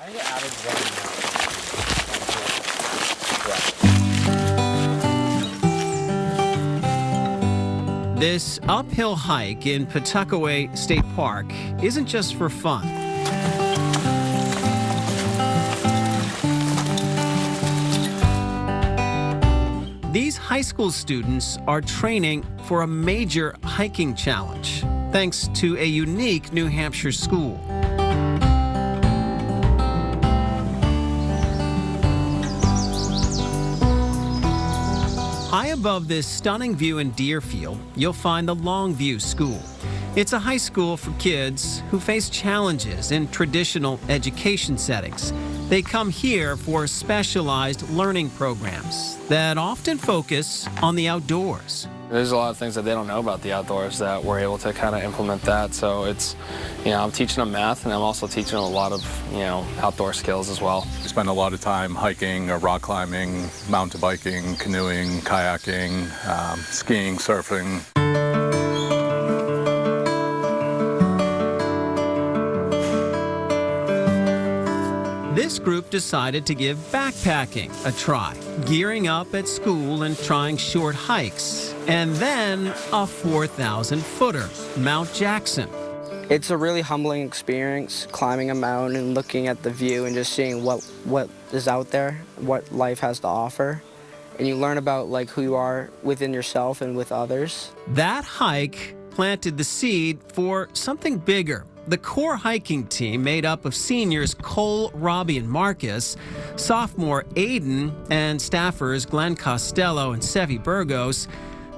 I added one. This uphill hike in Pawtuckaway State Park isn't just for fun. These high school students are training for a major hiking challenge, thanks to a unique New Hampshire school. High above this stunning view in Deerfield, you'll find the Longview School. It's a high school for kids who face challenges in traditional education settings. They come here for specialized learning programs that often focus on the outdoors. There's a lot of things that they don't know about the outdoors that we're able to kind of implement that. So it's, I'm teaching them math, and I'm also teaching them a lot of, outdoor skills as well. We spend a lot of time hiking, or rock climbing, mountain biking, canoeing, kayaking, skiing, surfing. This group decided to give backpacking a try, gearing up at school and trying short hikes, and then a 4,000-footer, Mount Jackson. It's a really humbling experience, climbing a mountain and looking at the view and just seeing what is out there, what life has to offer. And you learn about who you are within yourself and with others. That hike planted the seed for something bigger. The core hiking team, made up of seniors Cole, Robbie, and Marcus, sophomore Aiden, and staffers Glenn Costello and Sevi Burgos,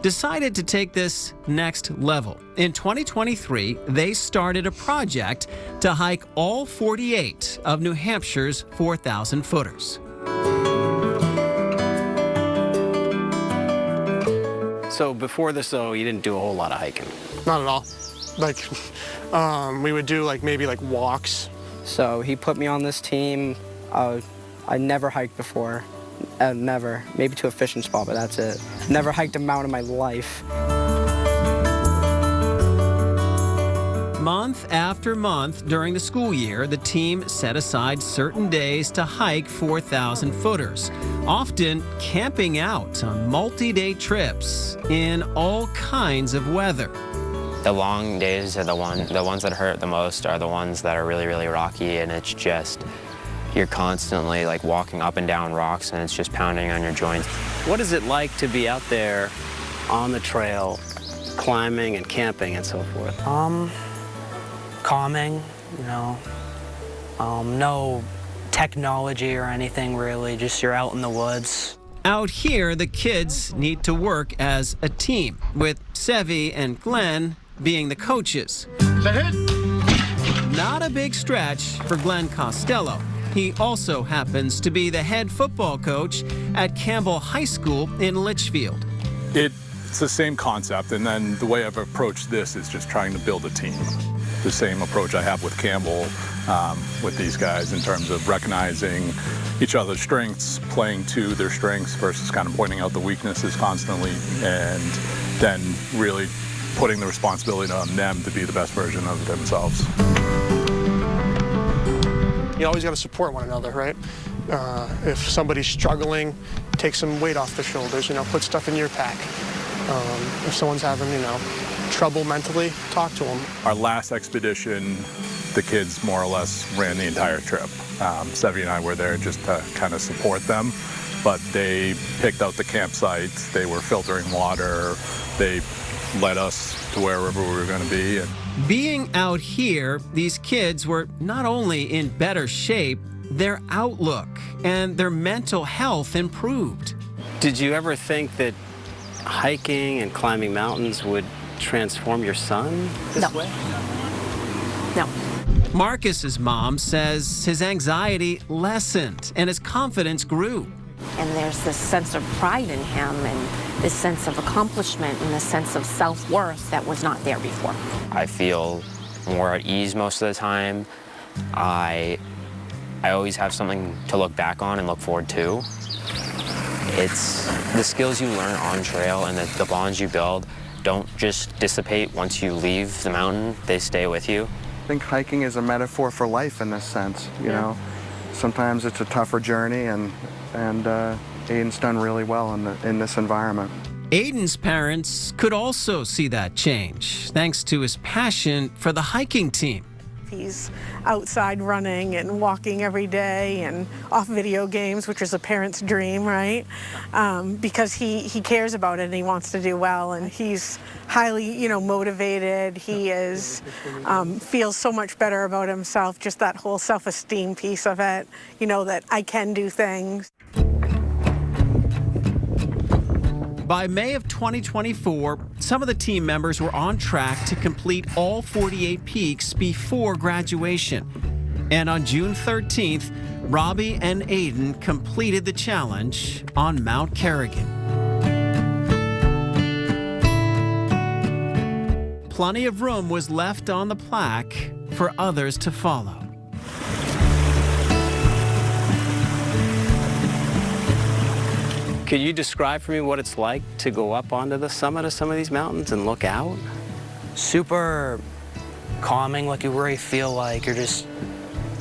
decided to take this next level. In 2023, they started a project to hike all 48 of New Hampshire's 4,000-footers. So before this, though, you didn't do a whole lot of hiking? Not at all. We would do maybe walks. So he put me on this team. I never hiked before, never. Maybe to a fishing spot, but that's it. Never hiked a mountain in my life. Month after month during the school year, the team set aside certain days to hike 4,000-footers, often camping out on multi-day trips in all kinds of weather. The long days are the ones that hurt the most are the ones that are really, really rocky, and it's just, you're constantly walking up and down rocks, and it's just pounding on your joints. What is it like to be out there on the trail, climbing and camping and so forth? Calming, no technology or anything really, just you're out in the woods. Out here, the kids need to work as a team, with Sevi and Glenn being the coaches. Not a big stretch for Glenn Costello. He also happens to be the head football coach at Campbell High School in Litchfield. It's the same concept, and then the way I've approached this is just trying to build a team. The same approach I have with Campbell, with these guys, in terms of recognizing each other's strengths, playing to their strengths versus kind of pointing out the weaknesses constantly, and then really putting the responsibility on them to be the best version of themselves. You always got to support one another, right? If somebody's struggling, take some weight off their shoulders, put stuff in your pack. If someone's having, trouble mentally, talk to them. Our last expedition, the kids more or less ran the entire trip. Sevi and I were there just to kind of support them, but they picked out the campsites, they were filtering water, they led us to wherever we were going to be. Being out here, these kids were not only in better shape, their outlook and their mental health improved. Did you ever think that hiking and climbing mountains would transform your son this way? No. Marcus's mom says his anxiety lessened and his confidence grew. And there's this sense of pride in him and this sense of accomplishment and this sense of self-worth that was not there before. I feel more at ease most of the time. I always have something to look back on and look forward to. It's the skills you learn on trail and the bonds you build don't just dissipate once you leave the mountain, they stay with you. I think hiking is a metaphor for life in this sense, you know. sometimes it's a tougher journey, and Aiden's done really well in this environment. Aiden's parents could also see that change thanks to his passion for the hiking team. He's outside running and walking every day and off video games, which is a parent's dream, right? Because he cares about it and he wants to do well, and he's highly, motivated. He feels so much better about himself, just that whole self-esteem piece of it, that I can do things. By May of 2024, some of the team members were on track to complete all 48 peaks before graduation. And on June 13th, Robbie and Aiden completed the challenge on Mount Kerrigan. Plenty of room was left on the plaque for others to follow. Could you describe for me what it's like to go up onto the summit of some of these mountains and look out? Super calming, like you really feel like you're just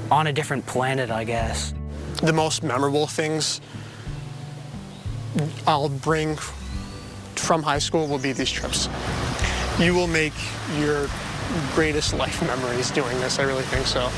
on a different planet, I guess. The most memorable things I'll bring from high school will be these trips. You will make your greatest life memories doing this, I really think so.